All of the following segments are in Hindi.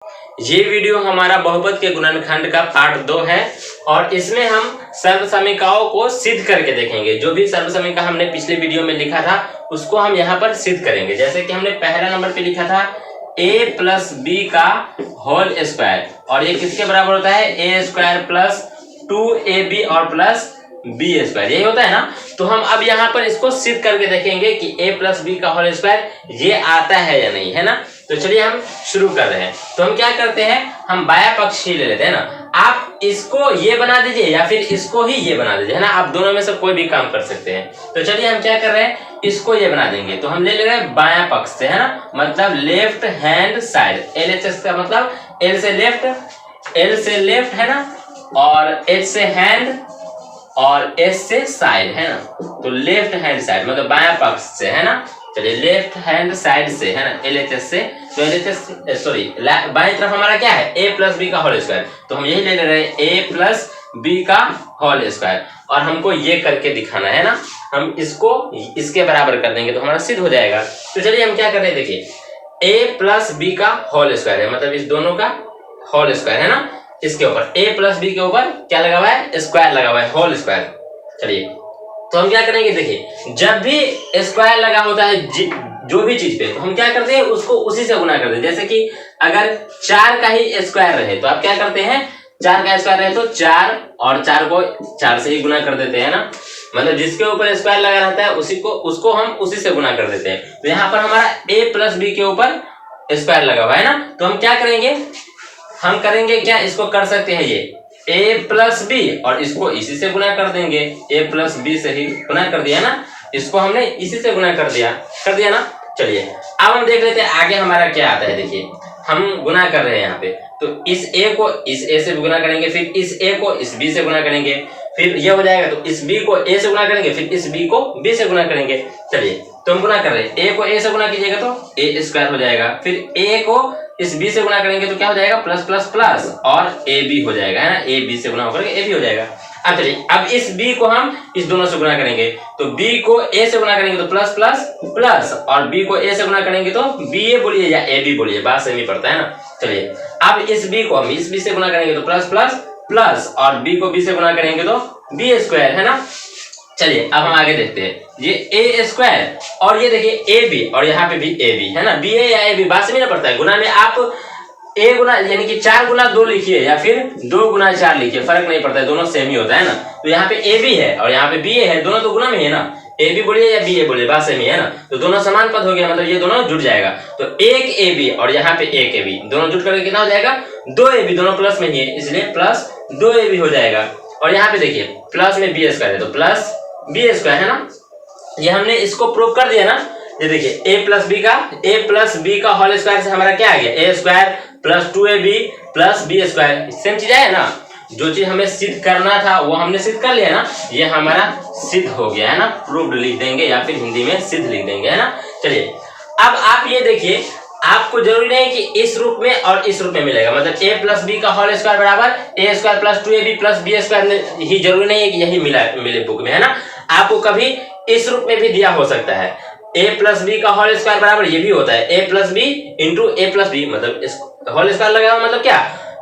ये वीडियो हमारा बहुपद के गुणनखंड का पार्ट 2 है और इसमें हम सर्वसमीकाओं को सिद्ध करके देखेंगे। जो भी सर्वसमीका हमने पिछले वीडियो में लिखा था उसको हम यहाँ पर सिद्ध करेंगे। जैसे कि हमने पहला नंबर पे लिखा था a प्लस बी का होल स्क्वायर और ये किसके बराबर होता है, ए स्क्वायर प्लस 2ab और प्लस बी स्क्वायर, यही होता है ना। तो हम अब यहाँ पर इसको सिद्ध करके देखेंगे कि a प्लस बी का होल स्क्वायर ये आता है या नहीं, है ना। तो चलिए हम शुरू कर रहे हैं। तो हम क्या करते हैं, हम बाया पक्ष ही ले लेते हैं ना। आप इसको ये बना दीजिए या फिर इसको ही ये बना दीजिए, है ना। आप दोनों में से कोई भी काम कर सकते हैं। तो चलिए हम क्या कर रहे हैं, इसको ये बना देंगे। तो हम ले रहे हैं बाया पक्ष से, है ना, मतलब लेफ्ट हैंड साइड। LHS का मतलब L से लेफ्ट है ना, और H से हैंड और S से साइड, है ना। तो लेफ्ट हैंड साइड मतलब बाया पक्ष से, है ना। चलिए लेफ्ट हैंड साइड से, है ना, LHS से। तो LHS सॉरी बाएं तरफ हमारा क्या है, a प्लस बी का होल स्क्वायर। तो हम यही ले रहे हैं a प्लस बी का होल स्क्वायर और हमको ये करके दिखाना है ना। हम इसको इसके बराबर कर देंगे तो हमारा सिद्ध हो जाएगा। तो चलिए हम क्या कर रहे हैं, देखिए a प्लस बी का होल स्क्वायर है, मतलब इस दोनों का होल स्क्वायर, है ना। इसके ऊपर a प्लस बी के ऊपर क्या लगा हुआ है, स्क्वायर लगा हुआ है, होल स्क्वायर। चलिए तो हम क्या करेंगे, देखिए जब भी स्क्वायर लगा होता है जो भी चीज पे, तो हम क्या करते हैं, उसको उसी से गुना करते हैं। जैसे कि अगर 4 का ही स्क्वायर रहे तो आप क्या करते हैं, 4 का स्क्वायर रहे तो 4 और 4 को 4 से ही गुना कर देते हैं ना। मतलब जिसके ऊपर स्क्वायर लगा रहता है उसको हम उसी से गुना कर देते हैं। तो यहाँ पर हमारा a प्लस बी के ऊपर स्क्वायर लगा हुआ है ना। तो हम क्या करेंगे, हम करेंगे क्या, इसको कर सकते हैं ये a प्लस बी और इसको इसी से गुना कर देंगे। a प्लस बी से ही गुना कर दिया ना, इसको हमने इसी से गुना कर दिया ना। चलिए अब हम देख लेते हैं आगे हमारा क्या आता है। देखिए हम गुना कर रहे हैं यहाँ पे, तो इस a को इस a से गुना करेंगे, फिर इस a को इस b से गुना करेंगे, फिर ये हो जाएगा। तो इस b को a से गुना करेंगे, फिर इस b को b से गुना करेंगे। चलिए तो हम गुना कर रहे हैं, a को a से गुना कीजिएगा तो a स्क्वायर हो जाएगा, फिर a को इस b से गुना करेंगे तो क्या हो जाएगा, प्लस प्लस प्लस और ab हो जाएगा, है ना। a b से गुना होकर के ab हो जाएगा। अब चलिए अब इस b को हम इस दोनों से गुना करेंगे, तो b को a से गुना करेंगे तो प्लस प्लस प्लस और b को a से गुना करेंगे तो ba बोलिए या ab बोलिए, बात सेम ही पड़ता है ना। चलिए अब इस b को हम इस b से गुना करेंगे तो प्लस प्लस प्लस और b को b से गुना करेंगे तो b स्क्वायर, है ना। चलिए अब हम आगे देखते हैं, ये a स्क्वायर और ये देखिए ab और यहाँ पे भी ab, है ना। ba या ab बात से भी ना पड़ता है। गुना में आप a गुना यानी कि 4 गुना 2 लिखिए या फिर 2 गुना 4 लिखिए, फर्क नहीं पड़ता है, दोनों सेम ही होता है ना। तो यहाँ पे ab है और यहाँ पे ba है, दोनों तो गुना में है ना। ab बोलिए या ba बोलिए, बात सेम ही है ना। तो दोनों समान पद हो गया, मतलब ये दोनों जुड़ जाएगा। तो एक ab और यहाँ पे एक ab दोनों जुड़ करके कितना हो जाएगा, 2ab, दोनों प्लस में ही है इसलिए प्लस 2ab हो जाएगा। और यहाँ पे देखिए प्लस में b स्क्वायर है तो प्लस b स्क्वायर, है ना। ये हमने इसको प्रूव कर दिया ना। ये देखिए a प्लस बी का होल स्क्वायर से हमारा क्या आ गया, a square plus 2ab plus b square, same चीज है ना। जो चीज हमें सिद्ध करना था वो हमने सिद्ध कर लिया ना, ये हमारा सिद्ध हो गया, है ना। प्रूव्ड लिख देंगे या फिर हिंदी में सिद्ध लिख देंगे, है ना। चलिए अब आप ये देखिए, आपको जरूरी नहीं कि इस रूप में और इस रूप में मिलेगा, मतलब a प्लस बी का होल स्क्वायर बराबर a square plus 2ab plus b square ही जरूरी नहीं है कि यही मिले बुक में, है ना। आपको कभी इस रूप में भी दिया हो सकता है, a प्लस बी का होल स्क्वायर बराबर ये भी होता है a plus b into a plus b, मतलब इस होल स्क्वायर लगा हुआ मतलब क्या,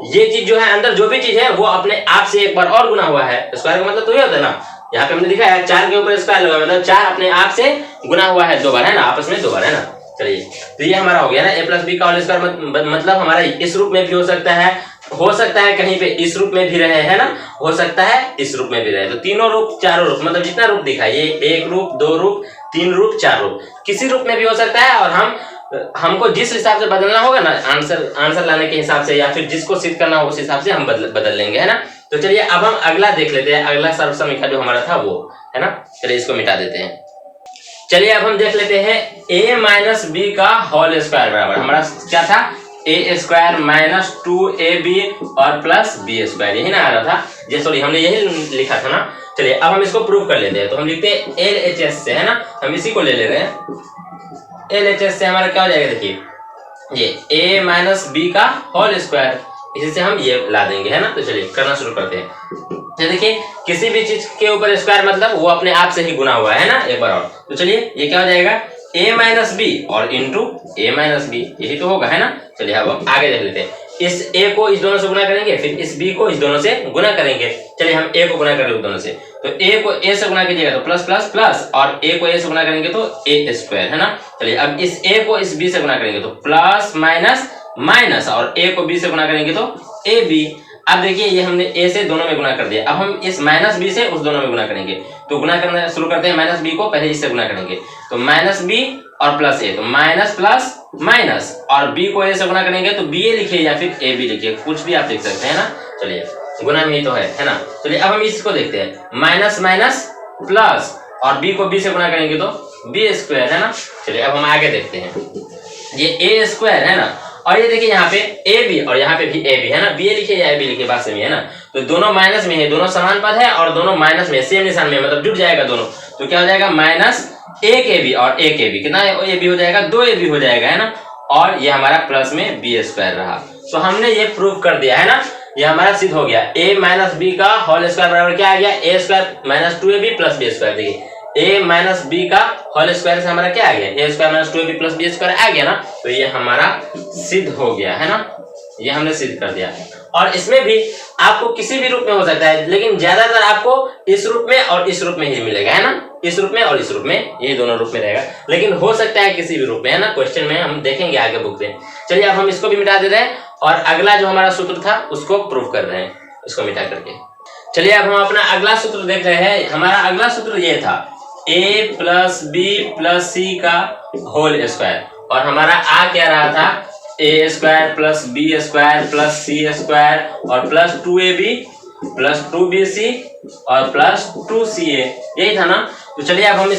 ये चीज जो है अंदर जो भी चीज है वो अपने आप से एक बार और गुना हुआ है। स्क्वायर का मतलब तो ये होता है ना, यहाँ पे हमने दिखा है 4 के ऊपर स्क्वायर लगा मतलब 4 अपने आप से गुना हुआ है 2 बार, है ना, आपस में 2 बार, है ना। चलिए तो ये हमारा हो गया ना, a प्लस बी का होल स्क्वायर मतलब हमारा इस रूप में भी हो सकता है कहीं पे इस रूप में भी रहे, है ना, हो सकता है इस रूप में भी रहे। तो तीनों रूप चारों रूप मतलब जितना रूप दिखा ये 1 रूप 2 रूप 3 रूप 4 रूप किसी रूप में भी हो सकता है। और हमको जिस हिसाब से बदलना होगा ना, आंसर लाने के हिसाब से या फिर जिसको सिद्ध करना हो उस हिसाब से हम बदल लेंगे, है ना। तो चलिए अब हम अगला देख लेते हैं, अगला सर्वसमीका जो हमारा था वो, है ना। चलिए इसको मिटा देते हैं। चलिए अब हम देख लेते हैं a माइनस बी का होल स्क्वायर बराबर हमारा क्या था, a स्क्वायर माइनस 2ab और प्लस b स्क्वायर, यही ना आ रहा था, ये सॉरी हमने यही लिखा था ना। चलिए अब हम इसको प्रूव कर लेते हैं। तो हम लिखते हैं LHS से, है ना, हम इसी को ले रहे हैं। LHS से हमारा क्या हो जाएगा, देखिए ये a माइनस बी का होल स्क्वायर, इसी से हम ये ला देंगे, है ना। तो चलिए करना शुरू करते हैं। तो देखिए किसी भी चीज के ऊपर स्क्वायर मतलब वो अपने आप से ही गुना हुआ है ना, एक बार और। तो चलिए ये क्या हो जाएगा, a माइनस बी और इंटू a माइनस बी, यही तो होगा, है ना। चलिए अब आगे देख लेते हैं, इस a को इस दोनों से गुना करेंगे, फिर इस b को इस दोनों से गुना करेंगे। चलिए हम a को गुना कर लेंगे दोनों से, तो a को a से गुना कीजिएगा तो प्लस प्लस प्लस, और a को a से गुना करेंगे तो a स्क्वायर, है ना। चलिए अब इस a को इस b से गुना करेंगे तो प्लस माइनस माइनस, और a को b से गुना करेंगे तो ab। अब देखिए ये हमने a से दोनों में गुना कर दिया, अब हम इस माइनस b से उस दोनों में गुना करेंगे। तो गुना करना शुरू करते हैं, माइनस b को पहले इससे गुना करेंगे तो माइनस b और प्लस a, तो माइनस प्लस माइनस, और b को a से गुना करेंगे तो ba लिखिए या फिर ab लिखिए, कुछ भी आप लिख सकते हैं ना। चलिए गुना में ही तो है ना। चलिए अब हम इसको देखते हैं, माइनस माइनस प्लस, और b को b से गुना करेंगे तो b स्क्वायर, है ना। चलिए अब हम आगे देखते हैं, ये a स्क्वायर है ना, और ये देखिए यहाँ पे ए बी और यहाँ पे भी ए बी, है ना। बी ए लिखिए या ए बी लिखिए, बात सही है ना। तो दोनों माइनस में है, दोनों समान पद है और दोनों माइनस में, सेम निशान में, मतलब जुड़ जाएगा दोनों। तो क्या हो जाएगा, माइनस एक ए बी और एक ए बी, कितना ए बी हो जाएगा, 2 ए बी हो जाएगा, है ना। और ये हमारा प्लस में बी स्क्वायर रहा। तो हमने ये प्रूव कर दिया, है ना। ये हमारा सिद्ध हो गया, ए माइनस बी का होल स्क्वायर बराबर क्या आ गया, A square minus 2ab plus B square. देखिए a माइनस बी का होल स्क्वायर से हमारा क्या आ गया, a square minus 2ab plus B square आ गया ना। तो ये हमारा सिद्ध हो गया, है ना, ये हमने सिद्ध कर दिया। और इसमें भी आपको किसी भी रूप में हो सकता है, लेकिन ज्यादातर आपको इस रूप में और इस रूप में ही मिलेगा, है ना। इस रूप में और इस रूप में, ये दोनों रूप में रहेगा, लेकिन हो सकता है किसी भी रूप में, है ना। क्वेश्चन में हम देखेंगे आगे बुक में। चलिए अब हम इसको भी मिटा दे रहे हैं और अगला जो हमारा सूत्र था उसको प्रूव कर रहे हैं, इसको मिटा करके। चलिए अब हम अपना अगला सूत्र देख रहे हैं। हमारा अगला सूत्र ये था, a प्लस बी प्लस सी का होल स्क्वायर, और हमारा आ क्या रहा था, a square plus B square plus C square और प्लस 2ab प्लस 2bc और प्लस 2ca, यही था ना। तो चलिए अब हम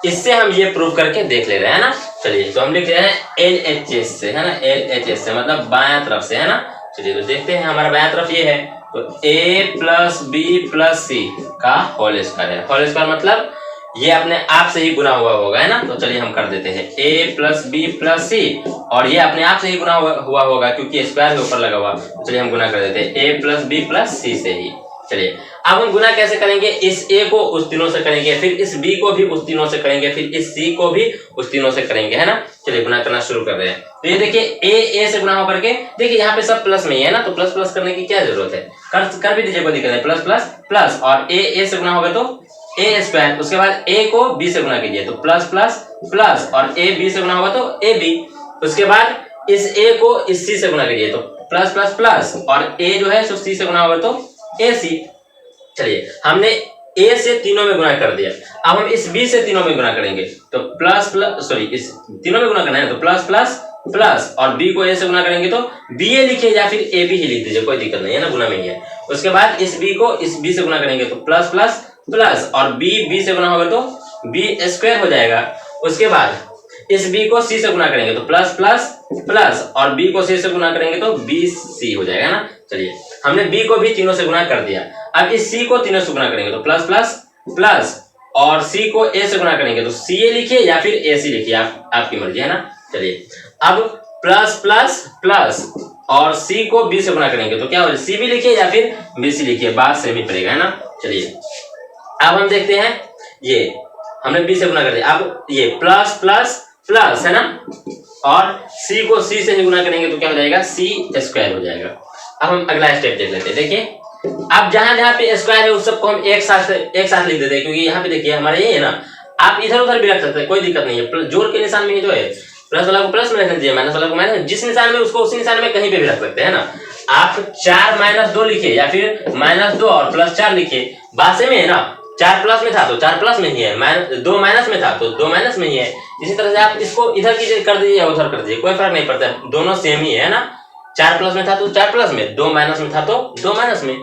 इससे हम ये प्रूव करके देख ले रहे हैं ना। चलिए तो हम लिख रहे हैं LHS से, है ना, LHS से मतलब बायां तरफ से, है ना। चलिए तो देखते हैं, हमारा बायां तरफ ये है, तो a प्लस बी प्लस सी का होल स्क्वायर है। होल स्क्वायर मतलब ये अपने आप से ही गुना हुआ होगा, है ना। तो चलिए हम कर देते हैं, a प्लस बी प्लस सी, और ये अपने आप से ही गुना हुआ होगा क्योंकि स्क्वायर के ऊपर लगा हुआ। तो चलिए हम गुना कर देते हैं a प्लस बी प्लस सी से ही। चलिए अब हम गुना कैसे करेंगे, इस a को उस तीनों से करेंगे, फिर इस b को भी उस तीनों से करेंगे, फिर इस c को भी उस तीनों से करेंगे, है ना। चलिए गुना करना शुरू कर रहे हैं। तो ये देखिए a से गुना होकर के, देखिए यहाँ पे सब प्लस में ही है ना, तो प्लस प्लस करने की क्या जरूरत है, कर भी दीजिए, कोई दिक्कत नहीं। प्लस प्लस प्लस, और a से गुना होगा तो a स्क्वायर, उसके बाद a को b से गुना कीजिए तो प्लस प्लस प्लस, और a b से गुना होगा तो ab, उसके बाद इस a को इस c से गुना कीजिए तो प्लस प्लस प्लस, और a जो है सो c से गुना होगा तो ac। चलिए हमने a से तीनों में गुना कर दिया, अब हम इस b से तीनों में गुना करेंगे तो प्लस प्लस, सॉरी इस तीनों में गुना करना है तो प्लस प्लस प्लस, और b को a से गुना करेंगे तो ba लिखिए या फिर ab ही लिख दीजिए, कोई दिक्कत नहीं है ना, गुना में ही है। उसके बाद इस b को इस b से गुना करेंगे तो प्लस प्लस प्लस, और b से गुना होगा तो b स्क्वायर हो जाएगा। उसके बाद इस b को c से गुना करेंगे तो प्लस प्लस प्लस, और b को c से गुना करेंगे तो bc हो जाएगा ना। चलिए हमने b को भी तीनों से गुना कर दिया, अब इस c को तीनों से गुना करेंगे तो प्लस प्लस प्लस, और c को a से गुना करेंगे तो ca लिखिए या फिर ac लिखिए, आपकी मर्जी, है ना। चलिए अब प्लस प्लस प्लस, और c को b से गुना करेंगे तो क्या हो जाएगा, c भी लिखिए या फिर bc लिखिए, बात सेम ही पड़ेगा, है ना। चलिए अब हम देखते हैं, ये हमने b से गुना कर दिया, अब ये प्लस प्लस प्लस, है ना, और c को c से ही गुना करेंगे तो क्या हो जाएगा, c स्क्वायर हो जाएगा। अब हम अगला स्टेप देख लेते हैं। देखिए अब जहां जहां पे स्क्वायर है उस सबको हम एक साथ लिख देते हैं, क्योंकि यहाँ पे देखिए हमारे ये है ना, आप इधर उधर भी रख सकते हैं, कोई दिक्कत नहीं है। जोड़ के निशान में ही जो है, प्लस वाला को प्लस में रख दीजिए, माइनस वाला को माइनस, जिस निशान में उसको उसी निशान में कहीं पे भी रख सकते हैं ना। आप 4 माइनस 2 लिखिए या फिर -2 और +4 लिखिए, बात से में है ना। 4 प्लस में था तो 4 प्लस में ही है, 2 माइनस में था तो 2 माइनस में ही है। इसी तरह से आप इसको इधर कीजिए, कर दीजिए या उधर कर दीजिए, कोई फर्क नहीं पड़ता, दोनों सेम ही है ना। 4 प्लस में था तो 4 प्लस में, 2 माइनस में था तो 2 माइनस में,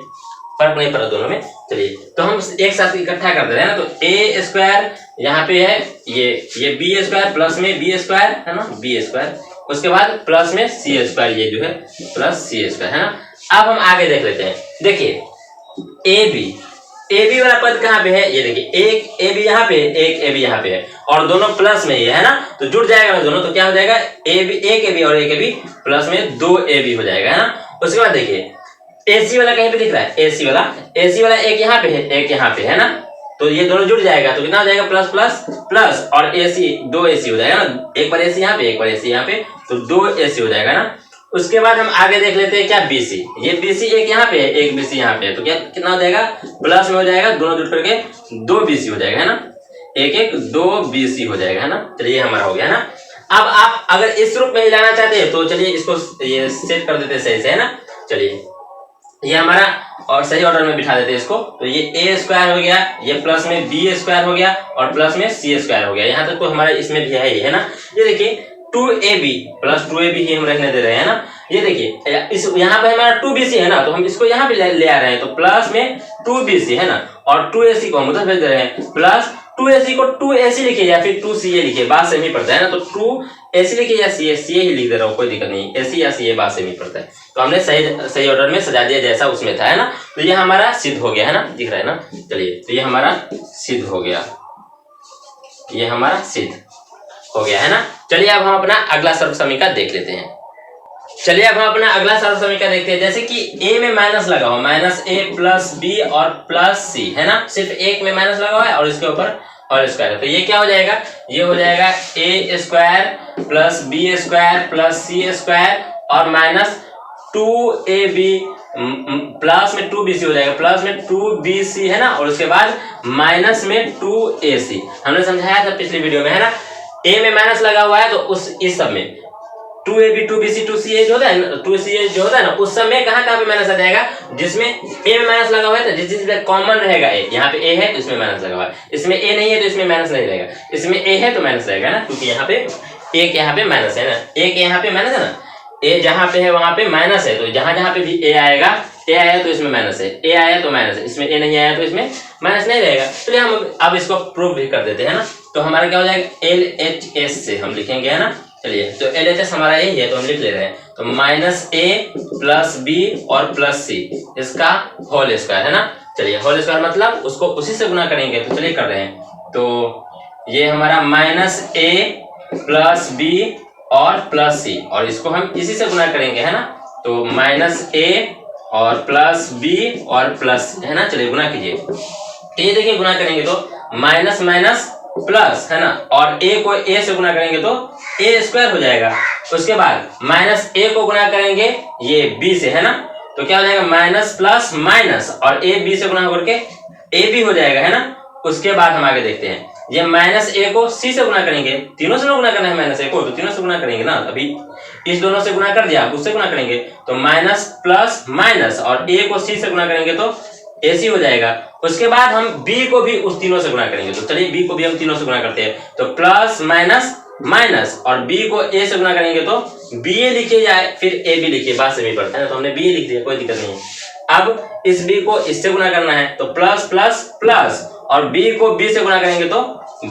फर्क नहीं पड़ा दोनों में। चलिए तो हम एक साथ इकट्ठा कर दे रहे हैं ना, तो a स्क्वायर यहाँ पे है, ये b स्क्वायर प्लस में b स्क्वायर, है ना, b स्क्वायर, उसके बाद प्लस में c स्क्वायर, ये जो है प्लस c स्क्वायर, है ना। अब हम आगे देख लेते हैं। देखिए ab वाला पद कहाँ पे है, ये देखिए, एक ab यहाँ पे, एक ab यहाँ पे है, और दोनों प्लस में ही है ना, तो जुड़ जाएगा ना दोनों, तो क्या हो जाएगा, एक ab और एक ab प्लस में 2 ab हो जाएगा, है ना। उसके बाद देखिए AC वाला कहीं पे दिख रहा है, AC वाला एक यहाँ पे है, एक यहाँ पे है ना, तो ये दोनों जुड़ जाएगा तो कितना हो जाएगा, प्लस प्लस प्लस, और AC 2 AC हो जाएगा ना, एक बार AC यहाँ पे एक बार AC यहाँ पे, तो 2 AC हो जाएगा ना। उसके बाद हम आगे देख लेते हैं क्या BC, ये BC एक यहाँ पे है, एक BC यहाँ पे है, तो क्या कितना हो जाएगा, प्लस में हो जाएगा, दोनों जुड़ करके 2 BC हो जाएगा, है ना, एक एक 2 BC हो जाएगा, है ना। चलिए हमारा हो गया ना। अब आप अगर इस रूप में ही लाना चाहते हैं तो चलिए इसको ये सेट कर देते हैं सही से, है ना। चलिए ये हमारा और सही ऑर्डर में बिठा देते हैं इसको, तो ये a स्क्वायर हो गया, ये प्लस में b स्क्वायर हो गया और प्लस में c स्क्वायर हो गया। यहाँ तक तो हमारा इसमें भी है ना। ये देखिए 2ab प्लस 2ab ही हम रखने दे रहे हैं ना। ये देखिए इस यहाँ पे हमारा 2bc है ना, तो हम इसको यहाँ पे ले आ रहे हैं, तो प्लस में 2bc है ना, और 2ac को हम उधर भेज दे रहे हैं, प्लस 2ac को 2ac लिखिए या फिर 2ca लिखिए, बात सेम ही पड़ता है ना। तो 2ac लिखिए या ca ही लिख दे रहा हूँ, कोई दिक्कत नहीं, ac या ca बात सेम ही पड़ता है। तो हमने सही ऑर्डर में सजा दिया जैसा उसमें था, है ना। तो ये हमारा सिद्ध हो गया, है ना, दिख रहा है ना। चलिए तो ये हमारा सिद्ध हो गया, ये हमारा सिद्ध हो गया, है ना। चलिए अब हम अपना अगला सर्व समीकरण देख लेते हैं। चलिए अब हम अपना अगला सर्व समीकरण देखते हैं। जैसे कि a में माइनस लगा हुआ, माइनस a प्लस b और प्लस c, है ना, सिर्फ एक में माइनस लगा हुआ है और इसके ऊपर और स्क्वायर है, तो ये क्या हो जाएगा, ये हो जाएगा a square plus b square plus c square और माइनस 2ab प्लस में 2bc हो जाएगा, प्लस में 2bc, है ना, और उसके बाद माइनस में 2ac। हमने समझाया था पिछली वीडियो में, है ना। a में माइनस लगा हुआ है तो उस इस सब में 2ab 2bc 2ca जो होता है, 2ca जो होता है ना, उस सब में कहाँ पे माइनस आ जाएगा, जिसमें a में माइनस लगा हुआ है, तो जिस चीज कॉमन रहेगा a, यहाँ पे a है तो इसमें माइनस लगा हुआ है, इसमें a नहीं है तो इसमें माइनस नहीं रहेगा, इसमें a है तो माइनस रहेगा ना, क्योंकि यहाँ पे एक यहाँ पे माइनस है ना, एक यहाँ पे माइनस है ना, a जहाँ पे है वहां पे माइनस है, तो जहां पे भी a आएगा, a आया तो इसमें माइनस है, a आया तो माइनस है, इसमें a नहीं आया तो इसमें माइनस नहीं रहेगा। चलिए हम अब इसको प्रूव भी कर देते हैं ना। तो हमारा क्या हो जाएगा, LHS से हम लिखेंगे, है ना। चलिए तो LHS हमारा यही है तो हम लिख ले रहे हैं, तो माइनस a प्लस b और प्लस c इसका होल स्क्वायर, है ना। चलिए होल स्क्वायर मतलब उसको उसी से गुना करेंगे, तो चलिए कर रहे हैं। तो ये हमारा माइनस a प्लस b और प्लस c, और इसको हम इसी से गुना करेंगे, है ना। तो माइनस a और प्लस b और प्लस c, है ना। चलिए गुना कीजिए, तो ये देखिए गुना करेंगे तो माइनस माइनस प्लस, है ना, और a को a से गुना करेंगे तो a स्क्वायर हो जाएगा। उसके बाद माइनस a को गुना करेंगे ये b से, है ना, तो क्या हो जाएगा, माइनस प्लस माइनस और a b से गुना करके a b हो जाएगा, है ना। उसके बाद हम आगे देखते हैं, ये माइनस a को c से गुना करेंगे, तीनों से गुना करना है माइनस a को, तो तीनों से गुना करेंगे ना, अभी इस दोनों से गुना कर दिया, उससे गुना करेंगे तो माइनस प्लस माइनस और a को c से गुना करेंगे तो ac हो जाएगा। उसके बाद हम b को भी उस तीनों से गुना करेंगे, तो चलिए b को भी हम तीनों से गुना करते हैं, तो प्लस माइनस माइनस और b को a से गुना करेंगे तो ba लिखिए या फिर ab लिखिए, बात सही पड़ता है ना, तो हमने ba लिख दिया, कोई दिक्कत नहीं है। अब इस b को इससे गुना करना है, तो प्लस प्लस प्लस और b को b से गुना करेंगे तो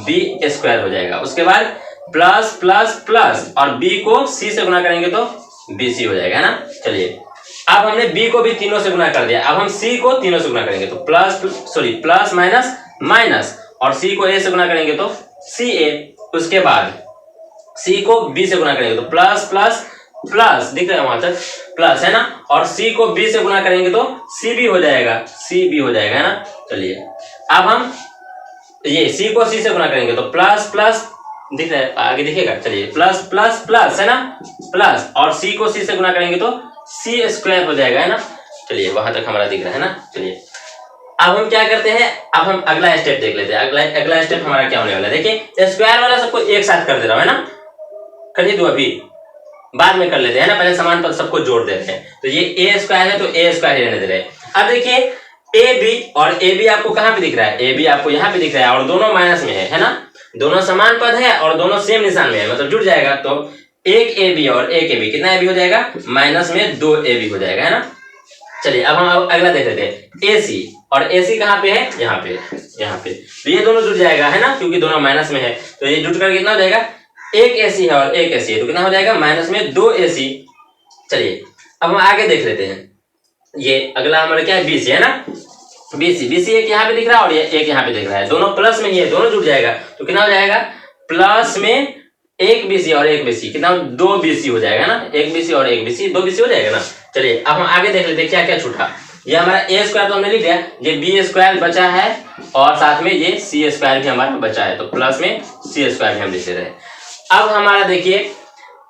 b स्क्वायर हो जाएगा। उसके बाद प्लस प्लस प्लस और b को c से गुना करेंगे तो bc हो जाएगा, है ना। चलिए अब हमने b को भी तीनों से गुना कर दिया, अब हम c को तीनों से गुना करेंगे, तो प्लस माइनस माइनस और c को a से गुना करेंगे तो ca। उसके बाद c को b से गुना करेंगे तो प्लस प्लस प्लस, दिख रहा है वहां तक प्लस, है ना, और c को b से गुना करेंगे तो cb हो जाएगा, cb हो जाएगा, है ना। चलिए अब हम ये c को c से गुना करेंगे तो प्लस प्लस, दिख रहा है आगे दिखेगा, चलिए प्लस प्लस प्लस, है ना, प्लस और c को c से गुना करेंगे तो c स्क्वायर हो जाएगा, है ना। चलिए वहां तक हमारा दिख रहा है ना। चलिए अब हम क्या करते हैं, अब हम अगला स्टेप देख लेते हैं। अगला स्टेप हमारा क्या होने वाला है, देखिए स्क्वायर वाला सबको एक साथ कर दे रहा हूं, है ना, करिए, तो अभी बाद में कर लेते हैं ना, पहले समान पद सबको जोड़ देते हैं। तो ये a स्क्वायर है तो a स्क्वायर ही रहने दे रहे हैं। अब देखिए ab और ab आपको कहाँ पे दिख रहा है, ab आपको यहाँ पे दिख रहा है और दोनों माइनस में है ना, दोनों समान पद है और दोनों सेम निशान में है, मतलब जुड़ जाएगा, तो एक ab और एक ab कितना ab हो जाएगा, माइनस में 2 ab हो जाएगा, है ना। चलिए अब हम अगला देख लेते हैं, ac और ac कहाँ पे है, यहाँ पे, यहाँ पे, तो ये दोनों जुड़ जाएगा, है ना, क्योंकि दोनों माइनस में है, तो ये जुड़ कर कितना हो जाएगा, एक AC है और एक AC है, तो कितना हो जाएगा, माइनस में 2 AC। चलिए अब हम आगे देख लेते हैं, ये अगला हमारा क्या है, BC, है ना, BC एक यहाँ पे दिख रहा है और ये एक यहाँ पे दिख रहा है, दोनों प्लस में ही है, दोनों जुड़ जाएगा, तो कितना हो जाएगा, प्लस में एक BC और एक BC, कितना 2 BC हो जाएगा ना, एक BC और एक BC 2 BC हो जाएगा ना। चलिए अब हम आगे देख लेते हैं क्या क्या छूटा। ये हमारा a स्क्वायर तो हमने लिख दिया, ये b स्क्वायर बचा है और साथ में ये c स्क्वायर भी हमारा बचा है, तो प्लस में c स्क्वायर भी हम लिख दे रहे हैं। अब हमारा देखिए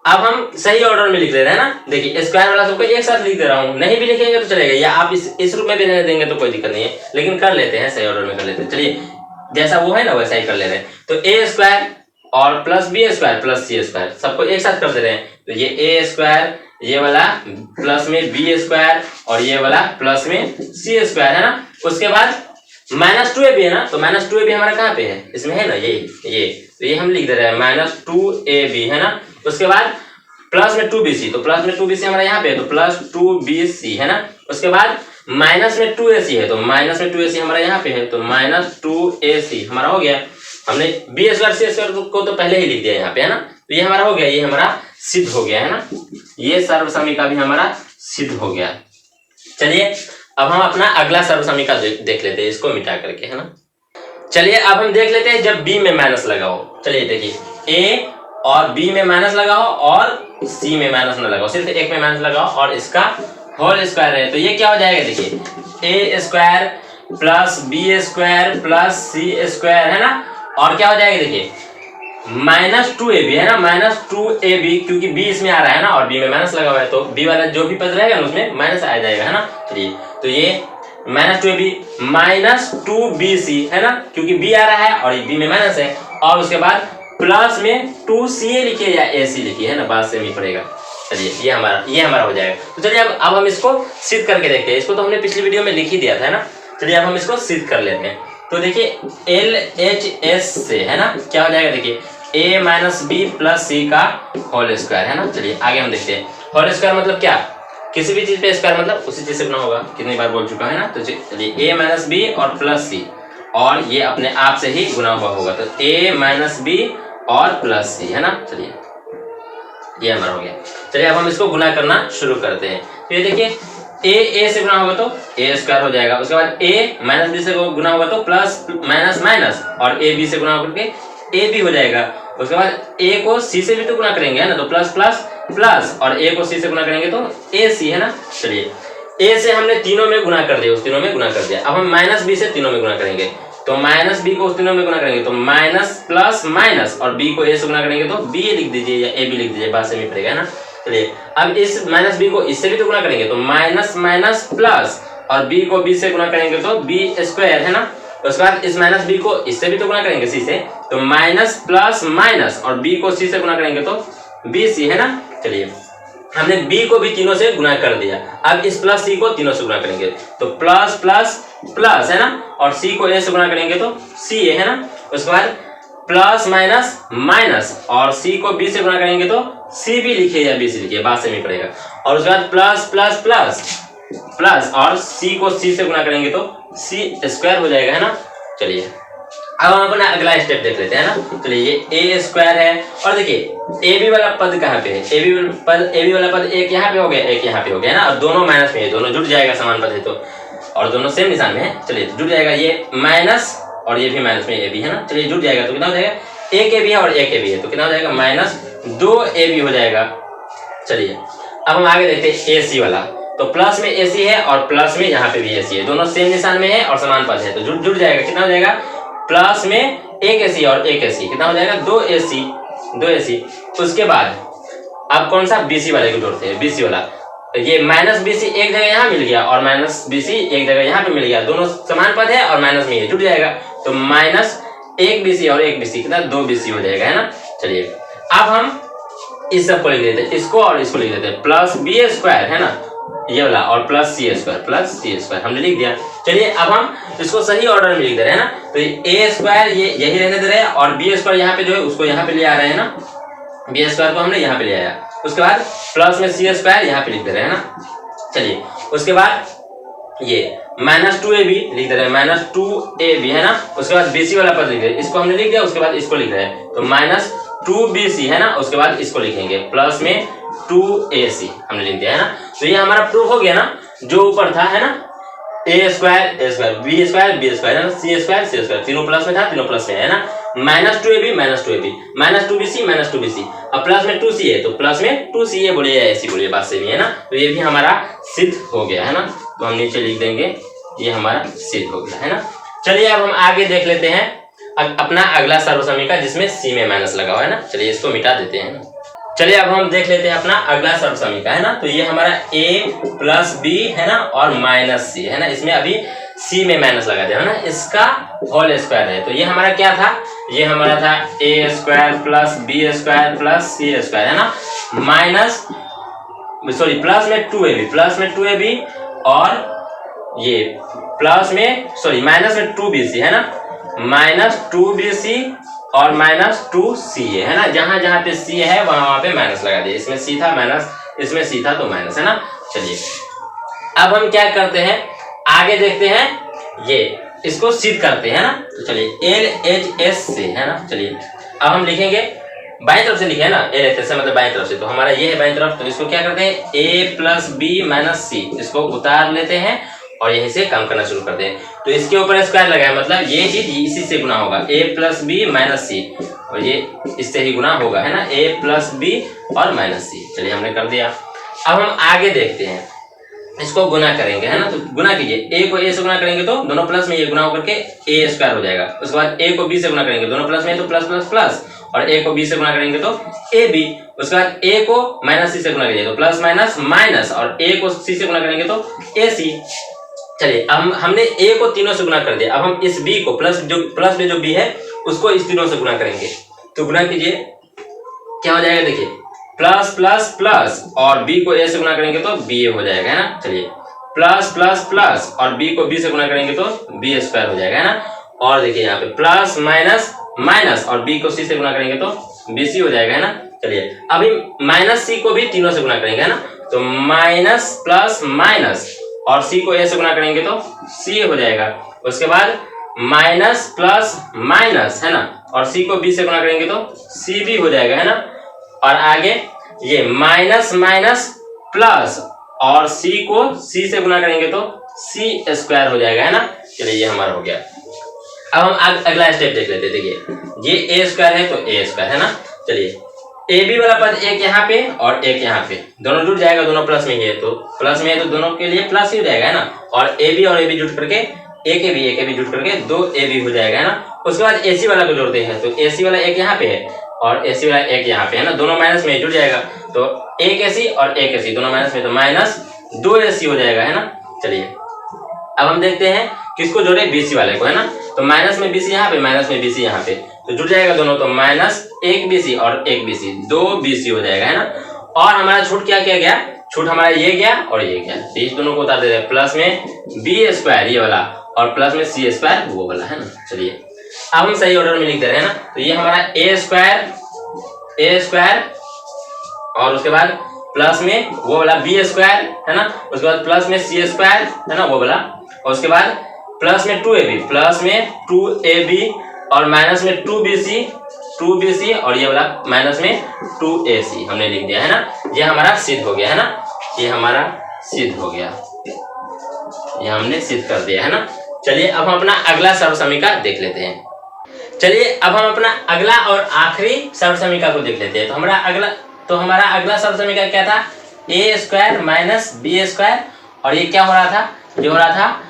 अब हम सही ऑर्डर में लिख दे रहे हैं ना। देखिए स्क्वायर वाला सबको एक साथ लिख दे रहा हूँ, नहीं भी लिखेंगे तो चलेगा, या आप इस रूप में भी रहने देंगे तो कोई दिक्कत नहीं है, लेकिन कर लेते हैं सही ऑर्डर में कर लेते हैं। चलिए जैसा वो है ना वैसा ही कर ले रहे हैं। तो ए स्क्वायर और प्लस बी स्क्वायर प्लस सी स्क्वायर सबको एक साथ कर दे रहे हैं। तो ये ए स्क्वायर, ये वाला प्लस में बी स्क्वायर और ये वाला प्लस में सी स्क्वायर है ना। उसके बाद -2ab है ना, तो -2ab हमारा कहाँ पे है, इसमें है ना ये तो ये हम लिख दे रहे हैं -2ab है ना। उसके बाद प्लस में 2bc, तो प्लस में 2bc हमारा यहाँ पे है तो प्लस 2bc है ना। उसके बाद माइनस में 2ac है तो माइनस में 2ac हमारा यहाँ पे है तो -2ac हमारा हो गया। हमने b स्क्वायर सी स्क्वायर को तो पहले ही लिख दिया यहाँ पे है ना, तो ये हमारा हो गया, ये हमारा सिद्ध हो गया है ना, ये सर्वसमीका भी हमारा सिद्ध हो गया। चलिए अब हम अपना अगला सर्वसमीका देख लेते हैं, इसको मिटा करके है ना। चलिए अब हम देख लेते हैं जब b में माइनस लगाओ। चलिए देखिए a और b में माइनस लगाओ और c में माइनस न लगाओ, सिर्फ एक में माइनस लगाओ और इसका होल स्क्वायर है, तो ये क्या हो जाएगा, देखिए a square plus b square plus c square है ना। और क्या हो जाएगा देखिए -2ab है ना, -2ab क्योंकि b इसमें आ रहा है ना और b में माइनस लगा हुआ है तो b वाला जो भी पद रहेगा ना उसमें माइनस आ जाएगा है ना। चलिए तो ये -2ab -2bc है ना, क्योंकि b आ रहा है और b में माइनस है, और उसके बाद प्लस में 2ca लिखिए या ac लिखिए है ना, बात सेम ही पड़ेगा। चलिए ये हमारा हो जाएगा। तो चलिए अब हम इसको सिद्ध करके देखते हैं, इसको तो हमने पिछली वीडियो में लिख ही दिया था है ना। चलिए अब हम इसको सिद्ध कर लेते हैं। तो देखिए LHS से है ना क्या हो जाएगा, देखिए a माइनस बी प्लस सी का होल स्क्वायर है ना। चलिए आगे हम देखते हैं, होल स्क्वायर मतलब क्या, किसी भी चीज पे स्क्वायर मतलब उसी चीज से गुना होगा, कितनी बार बोल चुका है ना। तो चलिए a माइनस बी और प्लस सी और ये अपने आप से ही गुना हुआ होगा, तो a माइनस बी और प्लस सी है ना। चलिए ये हमारा हो गया। चलिए अब हम इसको गुना करना शुरू करते हैं। तो ये देखिए a से गुना होगा तो a स्क्वायर हो जाएगा, उसके बाद a माइनस बी से गुना होगा तो प्लस माइनस माइनस और a b से गुना होकर के a b हो जाएगा। उसके बाद a को c से भी तो गुना करेंगे है ना, तो प्लस प्लस प्लस और a को c से गुना करेंगे तो ac है ना। चलिए a से हमने तीनों में गुना कर दिया, उस तीनों में गुना कर दिया। अब हम माइनस b से तीनों में गुना करेंगे, तो माइनस बी को उस तीनों में गुना करेंगे तो माइनस प्लस माइनस और b को a से गुना करेंगे तो b लिख दीजिए या a b लिख दीजिए, बात से भी पड़ेगा है ना। चलिए अब इस माइनस b को इससे भी तो गुना करेंगे तो माइनस माइनस प्लस और b को b से गुना करेंगे तो b स्क्वायर है ना। उसके बाद इस माइनस b को इससे भी तो गुना करेंगे c से, तो माइनस प्लस माइनस और b को c से गुना करेंगे तो bc है ना। चलिए हमने b को भी तीनों से गुना कर दिया, अब इस प्लस c को तीनों से गुना करेंगे तो प्लस प्लस प्लस है ना, और c को a से गुना करेंगे तो ca है ना। उसके बाद प्लस माइनस माइनस और c को b से गुना करेंगे तो cb लिखिए या bc लिखिए, बात से नहीं पड़ेगा। और उसके बाद प्लस प्लस प्लस प्लस और c को c से गुना करेंगे तो c स्क्वायर हो जाएगा है ना। चलिए अब हम अपना अगला स्टेप देख लेते हैं ना। चलिए ये a स्क्वायर है और देखिए ab वाला पद कहाँ पे है, ab वाला पद एक यहाँ पे हो गया, एक यहाँ पे हो गया है ना, और दोनों माइनस में है, दोनों जुड़ जाएगा, समान पद है तो, और दोनों सेम निशान में है। चलिए जुड़ जाएगा, ये माइनस और ये भी माइनस में ab है ना। चलिए जुड़ जाएगा तो कितना हो जाएगा, एक ab है और एक ab है तो कितना हो जाएगा -2ab हो जाएगा। चलिए अब हम आगे देखते हैं ac वाला, तो प्लस में ac है और प्लस में यहाँ पे भी ac है, दोनों सेम निशान में है और समान पद है तो जुड़ जाएगा, कितना हो जाएगा प्लस में एक ac और एक ac कितना हो जाएगा 2ac। उसके बाद अब कौन सा bc वाले को जोड़ते हैं, bc वाला, ये माइनस bc एक जगह यहाँ मिल गया और माइनस bc एक जगह यहाँ पे मिल गया, दोनों समान पद है और माइनस में जुड़ जाएगा, तो माइनस एक bc और एक bc कितना 2bc हो जाएगा है ना। चलिए अब हम इस सब को लिख देते हैं, इसको और इसको लिख देते हैं, प्लस b स्क्वायर है ना ये वाला और प्लस c स्क्वायर हमने लिख दिया। चलिए अब हम इसको सही ऑर्डर में लिख दे रहे हैं ना, तो a स्क्वायर ये यही रहने दे रहे हैं और b स्क्वायर यहाँ पे जो है उसको यहाँ पे ले आ रहे हैं ना, b स्क्वायर को हमने यहाँ पे ले आया। उसके बाद प्लस में c स्क्वायर यहाँ पे लिख दे रहे हैं ना। चलिए उसके बाद ये -2ab लिख दे रहे हैं, -2ab है ना। उसके बाद bc वाला पद लिख रहे हैं, इसको हमने लिख दिया, उसके बाद इसको लिख रहे हैं तो -2bc है ना। उसके बाद इसको लिखेंगे प्लस में 2ac हमने लिख दिया है ना। तो ये हमारा प्रूफ हो गया ना, जो ऊपर था है ना, a स्क्वायर b स्क्वायर है ना, c स्क्वायर तीनों प्लस में था, तीनों प्लस में है ना, -2ab -2bc अब प्लस में 2c है तो प्लस में 2ca बोलिए या ac बोलिए, बात से भी है ना। तो ये भी हमारा सिद्ध हो गया है ना, तो हम नीचे लिख देंगे ये हमारा सिद्ध हो गया है ना। चलिए अब हम आगे देख लेते हैं अपना अगला सर्वसमीका जिसमें c में माइनस लगा हुआ है ना। चलिए इसको मिटा देते हैं। चलिए अब हम देख लेते हैं अपना अगला सर्व समीकरण, है ना। तो ये हमारा a प्लस बी है ना और माइनस सी है ना, इसमें अभी सी में माइनस लगा दिया है ना, इसका होल स्क्वायर है। तो ये हमारा क्या था, ये हमारा था A square plus B square plus C square, है ना, माइनस सॉरी प्लस में 2ab, प्लस में 2ab और ये प्लस में सॉरी माइनस में 2bc है ना, माइनस 2bc और माइनस 2ca है ना, जहां जहां पे c है वहां पे माइनस लगा दिया, इसमें c था माइनस, इसमें c था तो माइनस, है ना। चलिए अब हम क्या करते हैं, आगे देखते हैं, ये इसको सिद्ध करते हैं ना। तो चलिए LHS से, है ना, चलिए अब हम लिखेंगे बाईं तरफ से लिखे है ना, LHS से मतलब बाईं तरफ से, तो हमारा ये है बाईं तरफ, तो इसको क्या करते हैं a प्लस बी माइनस सी, इसको उतार लेते हैं और यहीं से काम करना शुरू करते हैं। तो इसके ऊपर स्क्वायर लगा है, मतलब ये चीज इसी से गुना होगा, a प्लस बी माइनस सी, और ये इससे ही गुना होगा, है ना, a प्लस बी और माइनस सी। चलिए हमने कर दिया। अब हम आगे देखते हैं, इसको गुना करेंगे, है ना, तो गुना कीजिए, a को a से गुना करेंगे तो दोनों प्लस में ये गुना होकर के a स्क्वायर हो जाएगा। उसके बाद a को b से गुना करेंगे, दोनों प्लस में तो प्लस प्लस प्लस, और a को b से गुना करेंगे तो ab। उसके बाद a को माइनस c से गुना करेंगे तो प्लस माइनस माइनस, और a को c से गुना करेंगे तो ac। चलिए अब हमने a को तीनों से गुना कर दिया, अब हम इस b को प्लस में जो b है उसको इस तीनों से गुना करेंगे। तो गुना कीजिए, क्या हो जाएगा, देखिए प्लस प्लस प्लस और b को a से गुना करेंगे तो ba हो जाएगा, है ना। चलिए प्लस प्लस प्लस और b को b से गुना करेंगे तो b स्क्वायर हो जाएगा, है ना। और देखिए यहाँ पे प्लस माइनस माइनस और b को c से गुना करेंगे तो bc हो जाएगा, है ना। चलिए अभी माइनस c को भी तीनों से गुना करेंगे, है ना, तो माइनस प्लस माइनस और c को a से गुना करेंगे तो c हो जाएगा। उसके बाद माइनस प्लस माइनस, है ना, और c को b से गुना करेंगे तो c भी हो जाएगा, है ना। और आगे ये माइनस माइनस प्लस और c को c से गुना करेंगे तो c स्क्वायर हो जाएगा, है ना। चलिए ये हमारा हो गया। अब हम अगला स्टेप देख लेते हैं। देखिए ये a स्क्वायर है तो a स्क्वायर, है ना। चलिए ab वाला पद एक यहाँ पे और एक यहाँ पे, दोनों जुड़ जाएगा, दोनों प्लस में ही है, तो प्लस में है तो दोनों के लिए प्लस ही हो जाएगा, है ना। और ab जुड़ करके एक ab जुड़ करके 2ab हो जाएगा, है ना। उसके बाद ac वाला को जोड़ते हैं, तो ac वाला एक यहाँ पे है और AC वाला एक यहाँ पे, है ना, दोनों माइनस में जुड़ जाएगा, तो एक AC और एक AC दोनों माइनस में, तो माइनस 2AC हो जाएगा, है ना। चलिए अब हम देखते हैं किसको जोड़े, BC वाले को, है ना। तो माइनस में BC यहाँ पे, माइनस में BC यहाँ पे, तो जुड़ जाएगा दोनों, तो माइनस 1BC और 1BC 2BC हो जाएगा, है ना। और हमारा छूट क्या गया, छूट हमारा ये गया और ये गया, तो इस दोनों को उतार देते हैं, प्लस में B स्क्वायर ये वाला और प्लस में C स्क्वायर वो वाला, है ना। चलिए अब हम सही ऑर्डर में लिख दे रहे हैं ना, तो ये हमारा a स्क्वायर और उसके बाद प्लस में वो वाला b स्क्वायर, है ना, उसके बाद प्लस में c स्क्वायर, है ना, वो वाला, और उसके बाद प्लस में 2ab, प्लस में 2ab और माइनस में 2bc और ये वाला माइनस में 2ac हमने लिख दिया, है ना। ये हमारा सिद्ध हो गया, है ना, ये हमारा सिद्ध हो गया, ये हमने सिद्ध कर दिया, है ना। चलिए अब हम अपना अगला सर्व समीकरण देख लेते हैं। चलिए अब हम अपना अगला और आखिरी सर्व समीकरण को देख लेते हैं। तो हमारा अगला सर्व समीकरण क्या था, a square minus b square, और ये क्या हो रहा था, ये हो रहा था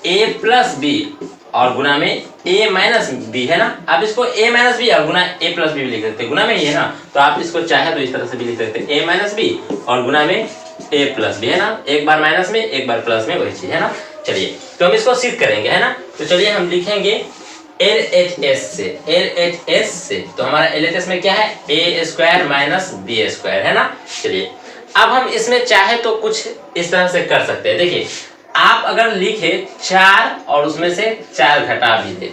a प्लस बी और गुना में a माइनस बी, है ना। आप इसको a माइनस बी और गुना a प्लस बी भी लिख सकते हैं, गुना में ही है ना, तो आप इसको चाहे तो इस तरह से भी लिख सकते हैं, a माइनस बी और गुना में a प्लस बी, है ना, एक बार माइनस में एक बार प्लस में, वही चीज, है ना। चलिए तो हम इसको सिद्ध करेंगे, है ना। तो चलिए हम लिखेंगे LHS से, तो हमारा LHS में क्या है, a square minus b square, है ना। चलिए अब हम इसमें चाहे तो कुछ इस तरह से कर सकते हैं। देखिए आप अगर लिखे 4 और उसमें से 4 घटा भी दे,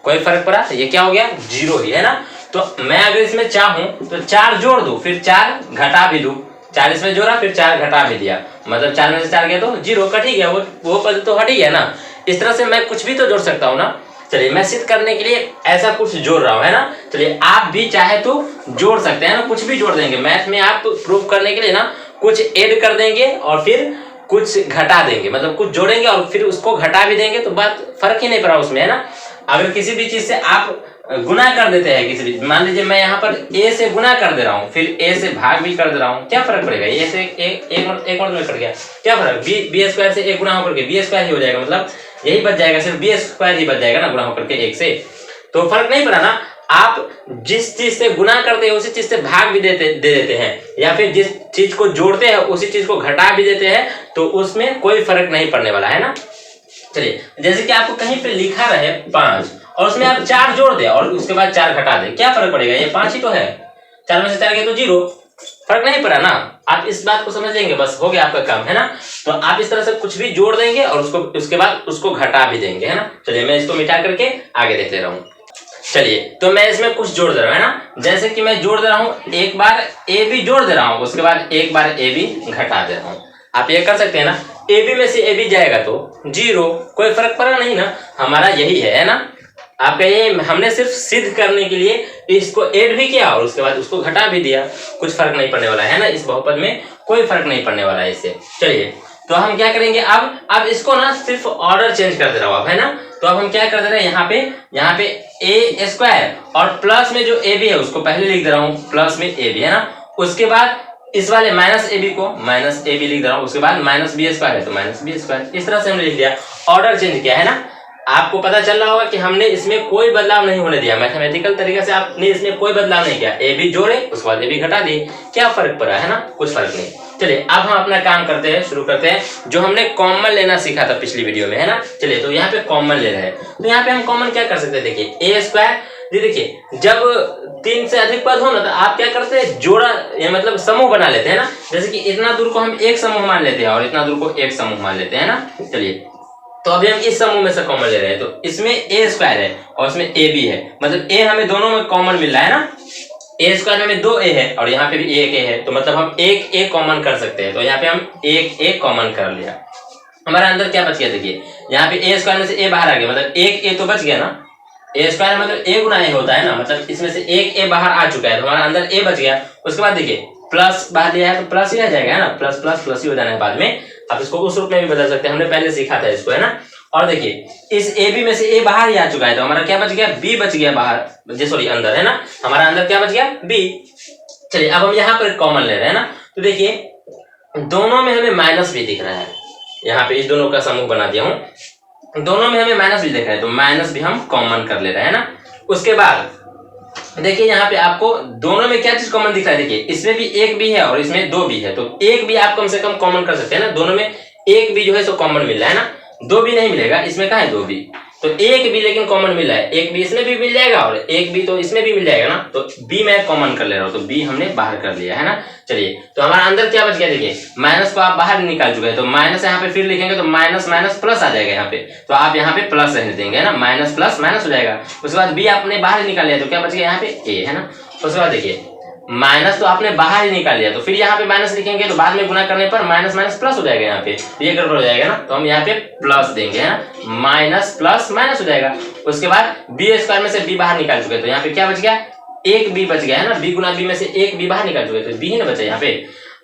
कोई फर्क पड़ा, ये क्या हो गया, 0 ही, है ना। तो मैं अगर इसमें चाहूं तो 4 जोड़ दूं फिर 4 घटा भी दूं, 4 इसमें जोड़ा फिर 4 घटा भी दिया, मतलब 4 में से 4 गया तो 0 कट ही गया, वो पद तो हट ही गया ना। इस तरह से मैं कुछ भी तो जोड़ सकता हूँ ना। चलिए मैं सिद्ध करने के लिए ऐसा कुछ जोड़ रहा हूँ, है ना। चलिए आप भी चाहे तो जोड़ सकते हैं ना, कुछ भी जोड़ देंगे। मैथ में आप प्रूव करने के लिए ना कुछ ऐड कर देंगे और फिर कुछ घटा देंगे, मतलब कुछ जोड़ेंगे और फिर उसको घटा भी देंगे, तो बात फर्क ही नहीं पड़ा उसमें, है ना। अगर किसी भी चीज से आप गुना कर देते हैं, किसी भी, मान लीजिए मैं यहाँ पर a से गुना कर दे रहा हूँ फिर a से भाग भी कर दे रहा हूँ, क्या फर्क पड़ेगा, a से एक मत में कट गया, क्या फर्क, b स्क्वायर से एक गुना होकर के b स्क्वायर ही हो जाएगा, मतलब यही बच जाएगा, सिर्फ b स्क्वायर ही बच जाएगा ना गुना होकर के 1 से, तो फर्क नहीं पड़ा ना। आप जिस चीज से गुना करते हैं उसी चीज से भाग भी दे देते हैं, या फिर जिस चीज को जोड़ते हैं उसी चीज को घटा भी देते हैं, तो उसमें कोई फर्क नहीं पड़ने वाला है ना। चलिए, जैसे कि आपको कहीं पे लिखा रहे 5 और उसमें आप 4 जोड़ दे और उसके बाद 4 घटा दे, क्या फर्क पड़ेगा? ये 5 ही तो है, 4 में से 4 गए तो 0, फर्क नहीं पड़ा ना। आप इस बात को समझ लेंगे, बस हो गया आपका काम, है ना। तो आप इस तरह से कुछ भी जोड़ देंगे और उसके बाद उसको घटा भी देंगे, है ना। चलिए मैं इसको मिटा करके आगे देख ले रहा हूँ। चलिए, तो मैं इसमें कुछ जोड़ दे रहा हूँ, है ना। जैसे कि मैं जोड़ दे रहा हूँ, एक बार ए बी जोड़ दे रहा हूँ, उसके बाद एक बार ए बी घटा दे रहा हूँ। आप ये कर सकते हैं ना, ए बी में से ए बी जाएगा तो 0, कोई फर्क पड़ा नहीं ना, हमारा यही है ना। आपका ये हमने सिर्फ सिद्ध करने के लिए इसको ऐड भी किया और उसके बाद उसको घटा भी दिया, कुछ फर्क नहीं पड़ने वाला है ना। इस बहुपद में कोई फर्क नहीं पड़ने वाला है इससे। चलिए, तो हम क्या करेंगे, अब इसको ना सिर्फ ऑर्डर चेंज कर दे रहा हूँ, है ना। तो अब हम क्या कर दे रहे हैं, यहाँ पे ए स्क्वायर और प्लस में जो ए बी है उसको पहले लिख दे रहा हूँ, प्लस में ए बी, है ना। उसके बाद इस वाले माइनस ए बी को माइनस ए बी लिख दे रहा हूँ, उसके बाद माइनस बी स्क्वायर है तो माइनस बी स्क्वायर, इस तरह से हमने लिख दिया, ऑर्डर चेंज किया, है ना। आपको पता चल रहा होगा कि हमने इसमें कोई बदलाव नहीं होने दिया, मैथमेटिकल तरीके से आपने इसमें कोई बदलाव नहीं किया। ए बी जोड़े उसके बाद ए बी घटा दिए, क्या फर्क पड़ा, है ना, कुछ फर्क नहीं। चलिए, अब हम अपना काम करते हैं, शुरू करते हैं, जो हमने कॉमन लेना सीखा था पिछली वीडियो में, है ना। चलिए, तो यहाँ पे कॉमन ले रहे हैं, तो यहाँ पे हम कॉमन क्या कर सकते हैं, देखिए ए स्क्वायर, जी देखिए जब 3 से अधिक पद हो ना तो आप क्या करते हैं, जोड़ा या मतलब समूह बना लेते हैं ना। जैसे कि इतना दूर को हम एक समूह मान लेते हैं और इतना दूर को एक समूह मान लेते हैं ना। चलिए, तो अभी हम इस समूह में से कॉमन ले रहे हैं, तो इसमें ए स्क्वायर है और इसमें ए बी है, मतलब ए हमें दोनों में कॉमन मिल रहा है ना। ए स्क्वायर में 2 ए है और यहाँ पे भी एक ए है, तो मतलब हम एक ए कॉमन कर सकते हैं। तो यहाँ पे हम एक ए कॉमन कर लिया, हमारा अंदर क्या बच गया, देखिए यहाँ पे ए स्क्वायर में से ए बाहर आ गया, मतलब एक ए तो बच गया ना। ए स्क्वायर मतलब ए गुना ए होता है ना, मतलब इसमें से एक ए बाहर आ चुका है तो हमारा अंदर ए बच गया। उसके बाद देखिए प्लस बाहर लिया है तो प्लस ही आ जाएगा, है ना, प्लस प्लस प्लस ही हो जाना है बाद में। आप इसको उस रूप में भी बदल सकते हैं, हमने पहले सीखा था इसको, है ना। और देखिए इस ए बी में से ए बाहर ही आ चुका है तो हमारा क्या बच गया, बी बच गया बाहर, सॉरी अंदर, है ना। हमारा अंदर क्या बच गया, बी। चलिए, अब हम यहाँ पर कॉमन ले रहे हैं ना, तो देखिए दोनों में हमें माइनस भी दिख रहा है, यहाँ पे इस दोनों का समूह बना दिया हूँ, दोनों में हमें माइनस भी दिख रहा है तो माइनस भी हम कॉमन कर ले रहे हैं ना। उसके बाद देखिए यहाँ पे आपको दोनों में क्या चीज कॉमन दिख रहा है, देखिए इसमें भी एक भी है और इसमें 2 भी है, तो एक भी आप कम से कम कॉमन कर सकते हैं ना। दोनों में एक भी जो है सो कॉमन मिल रहा है ना, 2 भी नहीं मिलेगा, इसमें कहाँ है 2 भी, तो एक भी लेकिन कॉमन मिल रहा है, एक भी इसमें भी मिल जाएगा और एक भी तो इसमें भी मिल जाएगा ना। तो बी मैं कॉमन कर ले रहा हूँ, तो बी हमने बाहर कर लिया, है ना। चलिए, तो हमारा अंदर क्या बच गया, देखिए माइनस को आप बाहर निकाल चुके हैं तो माइनस यहाँ पे फिर लिखेंगे तो माइनस माइनस प्लस आ जाएगा यहाँ पे, तो आप यहाँ पे प्लस रहने देंगे ना, माइनस प्लस माइनस हो जाएगा। उसके बाद बी आपने बाहर निकाल लिया तो क्या बच गया यहाँ पे ए, है ना। उसके बाद देखिए माइनस तो आपने बाहर ही निकाल लिया तो फिर यहाँ पे माइनस लिखेंगे तो बाद में गुना करने पर माइनस माइनस प्लस हो जाएगा, यहाँ पे ये गड़बड़ हो जाएगा ना, तो हम यहाँ पे प्लस देंगे, है ना, माइनस प्लस माइनस हो जाएगा। उसके बाद बी स्क्वायर में से बी बाहर निकाल चुके तो यहाँ पे क्या बच गया, एक बी बच गया, है ना, बी गुना बी में से एक बी बाहर निकाल चुके तो बी ही ना बचा यहाँ पे।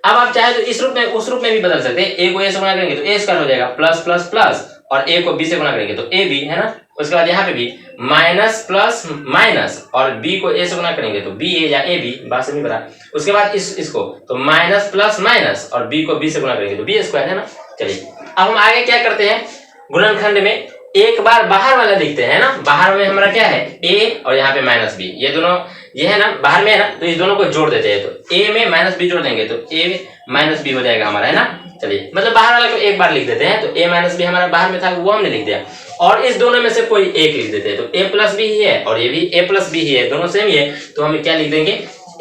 अब आप चाहे तो इस रूप में उस रूप में भी बदल सकते हैं, ए को ए से गुना करेंगे तो ए स्क्वायर हो जाएगा प्लस प्लस प्लस, और ए को बी से गुना करेंगे तो ए बी, है ना। उसके बाद यहाँ पे भी माइनस प्लस माइनस और बी को ए से गुना करेंगे तो बी ए या ए बी, बात समझ में आ। उसके बाद इसको तो माइनस प्लस माइनस और बी को बी से गुना करेंगे तो बी स्क्वायर, है ना। चलिए, अब हम आगे क्या करते हैं, गुणनखंड में एक बार बाहर वाला लिखते हैं ना, बाहर में हमारा क्या है ए और यहाँ पे माइनस बी, ये दोनों ये है ना बाहर में है ना, तो इस दोनों को जोड़ देते हैं तो ए में माइनस बी जोड़ देंगे तो ए माइनस बी हो जाएगा हमारा, है ना। चलिए, मतलब बाहर वाला को एक बार लिख देते हैं, तो ए माइनस बी हमारा बाहर में था वो हमने लिख दिया, और इस दोनों में से कोई एक लिख देते हैं तो ए प्लस बी ही है और ये भी ए प्लस बी ही है, दोनों सेम ही है, तो हम क्या लिख देंगे,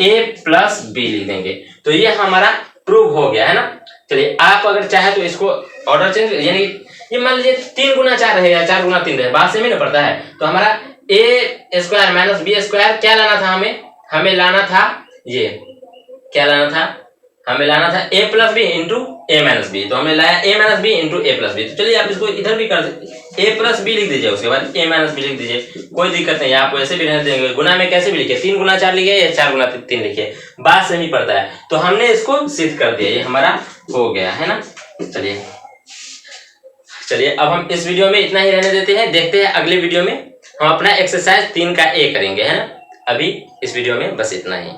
ए प्लस बी लिख देंगे। तो ये हमारा प्रूव हो गया, है ना। चलिए, आप अगर चाहे तो इसको ऑर्डर चेंज, यानी ये मान लीजिए 3 गुना 4 है या 4 गुना 3 है, बात सेम ही ना पड़ता है, तो हमारा ए स्क्वायर माइनस बी स्क्वायर क्या लाना था, हमें लाना था, ये क्या लाना था, हमें लाना था ए प्लस बी इंटू ए माइनस बी, तो हमने लाया ए माइनस बी इंटू ए प्लस बी। तो चलिए आप इसको इधर भी कर सकते, ए प्लस बी लिख दीजिए, उसके बाद ए माइनस बी लिख दीजिए, कोई दिक्कत नहीं है, आपको ऐसे भी रहने देंगे। गुना में कैसे भी लिखे, 3 गुना 4 लिखे या 4 गुना 3 लिखे, बात सेम ही पड़ता है, तो हमने इसको सिद्ध कर दिया, ये हमारा हो गया, है ना। चलिए अब हम इस वीडियो में इतना ही रहने देते हैं, देखते हैं अगले वीडियो में हम अपना एक्सरसाइज 3 का ए करेंगे, है ना। अभी इस वीडियो में बस इतना ही।